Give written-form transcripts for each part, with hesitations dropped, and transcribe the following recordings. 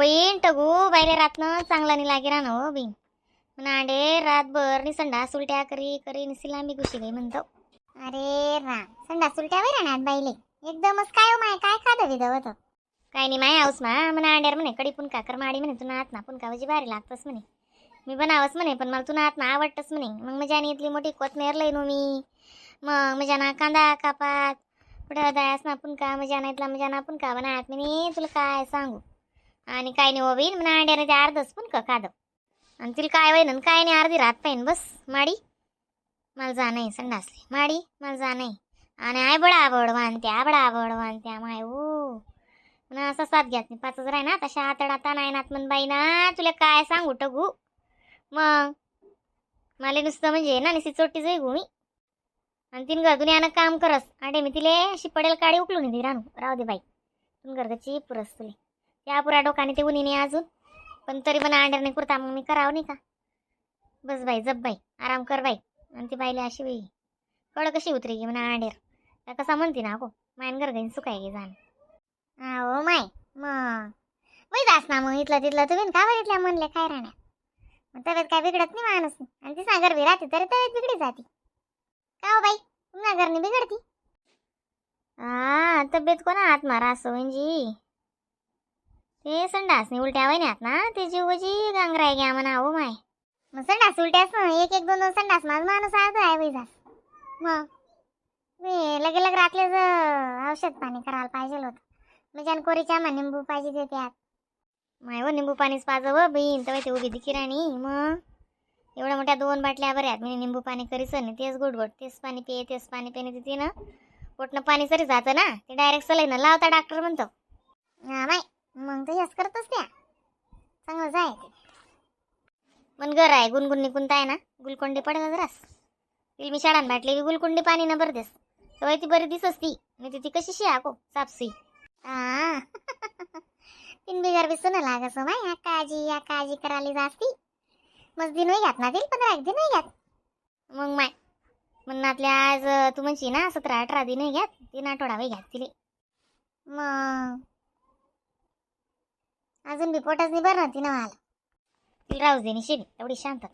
बहीण टगू बायले रातनं चांगला नाही लागे राहणं हो बहीण. म्हणांडे रातभर नि संडास उलट्या करी करी निसी लांबी घुशी गई म्हणतो. अरे रा संडास उलट्या वे राहणार बाईले एकदमच काय हो माय काय खातं विधवत काय नाही माय आऊस मा म्हणांडेर म्हणे कडी पुनका कर माडी म्हणे तुला आत ना पुनका वजी भारी लागतस म्हणे. मी बनावस म्हणे पण मला तुला आत ना आवडतस म्हणे. मग माझ्याने इथली मोठी कोथनेर लई नो मी. मग माझ्याना कांदा कापात पुढं दयास ना पुनका माझ्याना इथला माझ्याना पुनका बनात म्हणे. तुला काय सांगू आणि काय नाही हो बहीण म्हणांडेर ते अर्धच पुनका खाद आणि तिला काय वय काय नाही अर्धी रात पाहिन बस माडी मला जा नाही संडासले माडी मला जा नाही. आणि आय बडा आवड वानत्या माय हो म्हणा असा साथ घ्यात नाही 5,000 आहे ना तशा आतडाता नाही नात म्हण बाई ना तुला काय सांगू टगू. मग मला नुसतं म्हणजे ना निसी चोट्टी जाई मी आणि तीन घर दुनियानं काम करस आडे मी तिले अशी पडेल काडी उकलून दे रानू राहू दे बाई तुम घरची पुरस तुले त्या पुरा डोकाने ते उन्ही नाही अजून पण तरी पण अंडर नाही कुर्ता मग मी करावं नाही का. बस बाई जप बाई आराम कर बाई. आणि ती बाईले अशी बाई कळ कशी उतरी गी म्हणा अंडेर त्या कसा म्हणते ना गो मायन घर गाईन सुकाय गे जाण. हो माय मग वय जास ना मग इथलं तिथलं तुम्ही का बघितल्या म्हणले काय राहणार मग तब्येत काय बिघडत नाही माणूस आणि ती सागर बी राहते तरी तब्येत बिघडी जाते का हो बाई पुन्हा घरनी बिघडती. तब्येत कोणा हात मारा असं म्हणजे ते संडासनी उलट्या वहिन्यात ना ते जीवजी गांगराय घ्या म्हणा हो माय. मग संडास उलट्यास एक एक दोन संडास माझ माणूस आज आहे वय जास मग मी लगे लगे रातलेच औषध पाणी करायला पाहिजे होतं म्हणजे कोरीच्या निंबू पाहिजे ते त्यात माय व निंबू पाणीच पाजव बहीण तर ते उभी दिखी राणी. मग एवढ्या मोठ्या 2 बाटल्या बऱ्यात मी निंबू पाणी करीस नाही तेच गोड तेच पाणी पे तेच पाणी पेने तिथे ना पोटनं पाणी सरी जातं ना ते डायरेक्ट सलाईन लावता डॉक्टर म्हणतो. माय मग तर हेच करतच त्या चांगलं जाय ते मन घर आहे गुणगुण निघून आहे ना गुलकोंडी पडेल जरास तिला मी शाळान बाटली की गुलकोंडी पाणी ना बरं देस तेव्हा ती बरी दिसस ती नाही ती कशी शी आको सापसी. तीन बिगर बी सुन लागस माय या काळजी करायला जास्ती मग दिन घ्यात ना दिल 15 दिन घ्यात. मग माय म्हणनातल्या आज तू म्हणशी ना 17-18 दिन घ्यात 3 आठवडा वय घ्यात तिले. मग अजून बी पोटच नाही बरं ती ना मला तिला राहूच दे शिवी एवढी शांतता.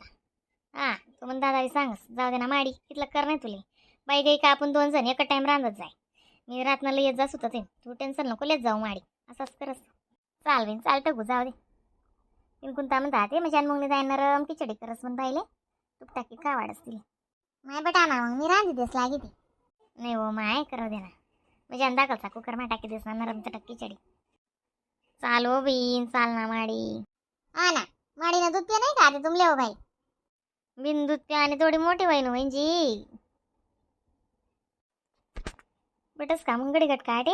तू म्हण दादावी सांगस जाऊ दे ना माडी तिथलं कर नाही तुले बाई गाई का आपण 2 जण एका टाइम रांधत जाय. मी रातनाला येत जास होतं ते तू टेन्शन नको लेत जाऊ माडी असंच करस चाल बिन चाल टगू जाऊ दे. कोणता म्हणता ते म्हणजे मग जाय नरम खिचडी करस म्हण बाईले तूप टाकी का वाढस तिले. माय बटा ना मग मी रांधी देस लागी ती नाही हो माय करू दे ना म्हणजे दाखलचा कुकर मा टाकी देस ना नरम तर खिचडी चाल हो बीन चाल ना माडी. ना माडीनं दूध पे नाही का ते तुमले हो बाई बिन दूध प्या आणि थोडी मोठी वहिन म्हणजे बटस का मग गडीगट काटे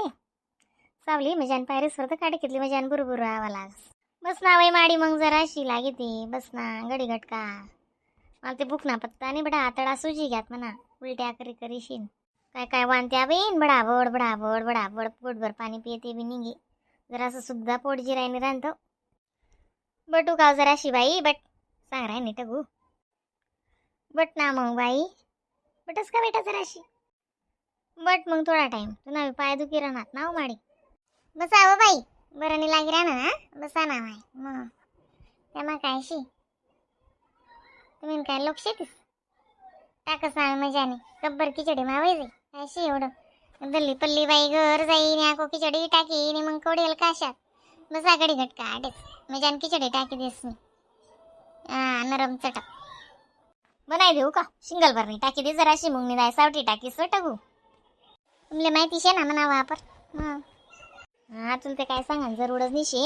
सावली मजान पायरीसवर तर काटे घेतली मजान बुरबुर आवा लागस. बस ना वय माडी मग जरा अशी लागे ते बस ना गडीगट का मला ते भूक ना पत्ता आणि बडा आतडा सुजी घ्यात म्हणा उलट्या करी करीशीन काय काय वानत्या बेन बडाबड पोटभर पाणी पिते बी निघे जरा असं सुद्धा पोट जिरायने राहतं. बटू गाव जरा अशी बाई बट सांग राय नाही टगू बट ना मग बाई बटच का बेटा जरा अशी बट मग थोडा टाइम तू ना पाय दुखी राहणार ना माडी. बसा हो बाई बरं नाही लागी राहणार ना बसा ना माय मग त्यामा कायशी तुम्ही काय लोक शेतीस टाकस ना मजाने गब्बर खिचडी मावायचे कायशी एवढं दल्ली पल्ली बाई घर जाईन याको खिचडी टाकी आणि मग कोडेल काशात बसा गडी घटका आडेच मजान खिचडी टाकी देस मी नरम चटक बनाय देऊ का शिंगल भरणी टाकी दे जरा अशी मग निदाय सावटी टाकी टगू तुमले माहिती शे ना म्हणा वापर. तुला ते काय सांगा जरूरच निशे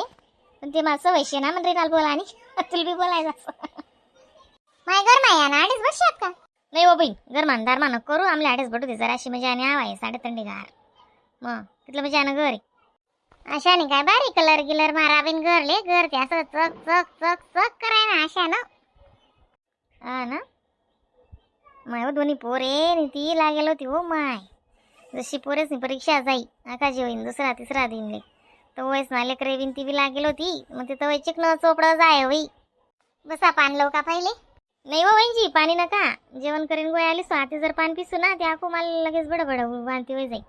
पण ते मला सवय शे ना म्हणजे नाल बोला आणि तुला बी बोलायचं असं माय घर माया ना अडीच वर्षात का नाही हो बहीण गरमान दारमान करू आमल्या आडेच बटू दे जरा अशी म्हणजे आणि आवाय 3:30 गार मग तिथलं म्हणजे आण घर अशा नाही काय बारी कलर गिलर मारा बिन घरले घर ते असं चक चक चक चक कराय ना अशा ना ना माय दोन्ही पोरे ती लागेल होती हो माय जशी पोरेच परीक्षा जाई आकाजी होईन 2रा-3रा दिनले तर वयस ना लेकरे बिन ती बी लागेल होती मग ते तवय चिकन चोपडं जाय होई. बसा पान लावू का पहिले नाही हो वहिनी पाणी नका जेवण करीन गोळ्या आलीस ते जर पाणी पिसू ना ते आखो मला लगेच बडबड वांती होई जाई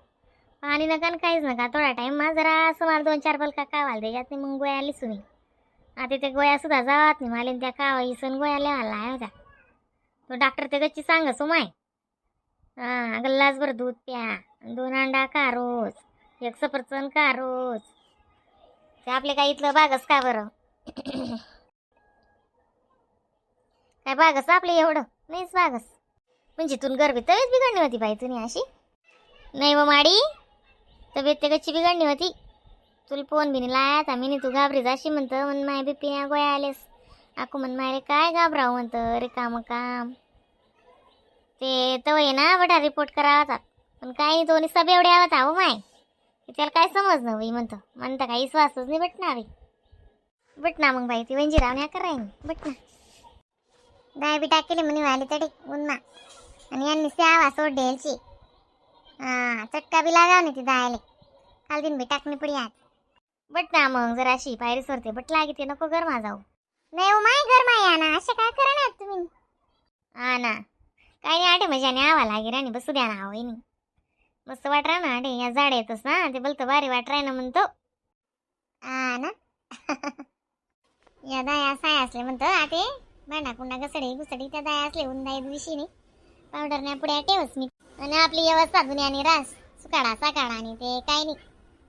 पाणी नका काहीच नका थोडा टाइम मा जरा असं मला 2-4 बलका कावाल दे यात मग गोळ्या आलीस मी आता ते गोळ्या सुद्धा जावात नाही मला त्या का इसन गोळ्या लेवायला आहे होत्या. तो डॉक्टर ते गच्ची सांग सोमाय. हां गल्लासभर दूध प्या, 2 अंडा खा रोज, 1 सफरचंद खा रोज. ते आपले काय इथलं बागच का बरं? काय बागच आपले एवढं नाहीच बागच. म्हणजे तिथून गरबी तब्येत बिघडली होती बाई तुम्ही अशी? नाही व माडी, तब्येत ते कच्ची बिघडली होती. तुला फोन बिनी लायात आम्ही तू घाबरी जाशी म्हणतं म्हण माय बिपिन्या गोळ्या आलेस. आकू म्हण मायरे काय घाबराव म्हणतं रिकामं काम. ते तवय ना बटा रिपोर्ट करावा होता. पण काही दोन्ही सब एवढे आवत आहो माय. त्याला काय समजणं बाई म्हणतं काही विश्वासच नाही भेटणार. बट ना मग बाई ती वंजीराव न्या कराय बट ना. डाय बी टाकेली म्हणे वाली तडी उन्हा आणि यांनी स्यावा सोड द्यायची. हां चटका बी लागाव नाही ती दायले. काल दिन बी टाकणी पडी आज. बट ना मग जराशी पायरी सोडते बट लागते नको गरमा जाऊ. नाही हो माय घर माय ना अशा काय करा ना तुम्ही. हा ना काही नाही आटे मजाने आवा लागे राणी बसू द्या ना वहिनी. मस्त वाट राहा ना आटे या झाड येतच ना ते बोलतं भारी वाट राही ना म्हणतो. हा ना. या दाया साय असले म्हणतं आटे भांडा कुंडा घसडे घुसडी त्या दाया असले उंदाई दिवशीने पावडरने पुढे ठेवस मी. आणि आपली व्यवस्था दुनियाने रास सुकाळा साकाळा आणि ते काय नाही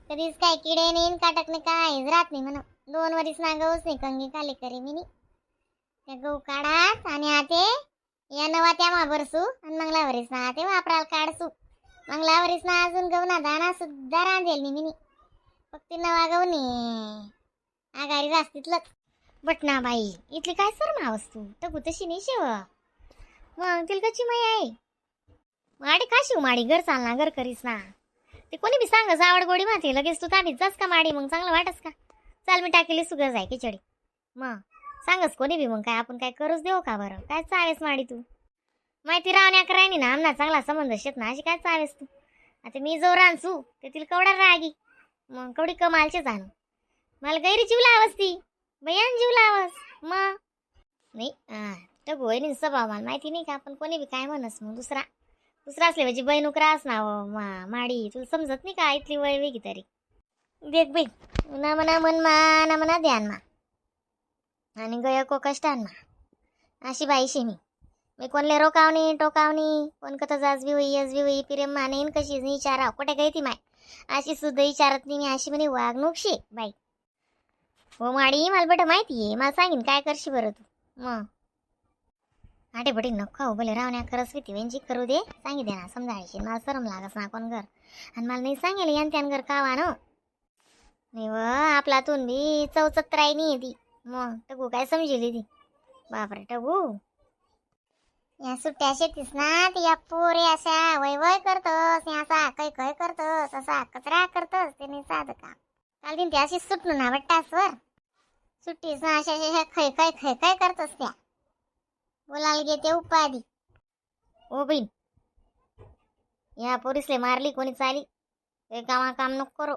कधीच काय किडे नाही काटक नाही काहीच राहत नाही म्हणून. 2 वरीस ना गहूच नाही कंगी खाली करे मी त्या गहू काढात आणि आते या नवा त्या बरसू आणि मंगळावरीस ना आते वापराल काढसू. मंगळावरीस ना अजून गहू ना दाणा सुद्धा रांधेल मी फक्त नवा गहू नाही आगारी रास्तीतलंच. बट ना बाई इथली काय सर मावस तू टकू तशी नाही शेव मग तिला कशी माई आहे. माडी का शिव माडी घर चालना घर करीस ना. ते कोणी बी सांगस आवड गोडी माते लगेच तू ताटीत जास का माडी मग चांगलं वाटस का. चाल मी टाकेली सुगर जाय खिचडी मग सांगस कोणी बी मग काय आपण काय करूच देऊ का बरं काय चावेस माडी तू. माहिती रावण्या करायनी ना आमना चांगला संबंध शेत ना अशी काय चावेस तू. आता मी जो रांचू ते तिला कवडा रागी मग कवडी कमालचे जाणं मला गैरी जीव लावस ती बयान जीव लावस मग नाही. टगू वहिनी स्वभाव मला माहिती नाही का आपण कोणी बी काय म्हणस मग दुसरा असले म्हणजे बहिणुकरास ना माडी तुला समजत नाही का इथली वय वेगळी तरी. देख बाई ना म्हणा मन मा ना म्हणा ध्यान मा आणि गय को कष्टान मा अशी बाईशी मी कोणले रोकावणी टोकावणी कोण कथा जाज बी होई प्रेम मानेन कशी विचारा कुठे गई ती माय अशी सुद्धा विचारत नाही मी अशी म्हणे वागणूकशी बाई. हो माडी मला बट माहिती आहे मला सांगीन काय करशी बरं तू मग. आटे बटी नको हो बोले रावण्या करस होती वेंजी करू दे सांगी दे ना समजायची मला सरम लागस ना कोण घर आणि मला नाही सांगेल यान त्यान घर कावा न नाही व आपलातून बी चौचत्राई नाही ती मग टगू काय समजेली ती बापरे टगू. या सुट्ट्या शेतीस ना ती या पोरे अशा वय करतस असा कै करतस असा कचरा करतस ते नाही साधं का. काल दिन ती अशी सुटणं ना वाटतास वर सुट्टीस ना अशा खै करतस त्या बोलायला घेते उपाधी. ओ बहीण या पोरीसले मारली कोणी चाली काम नको करो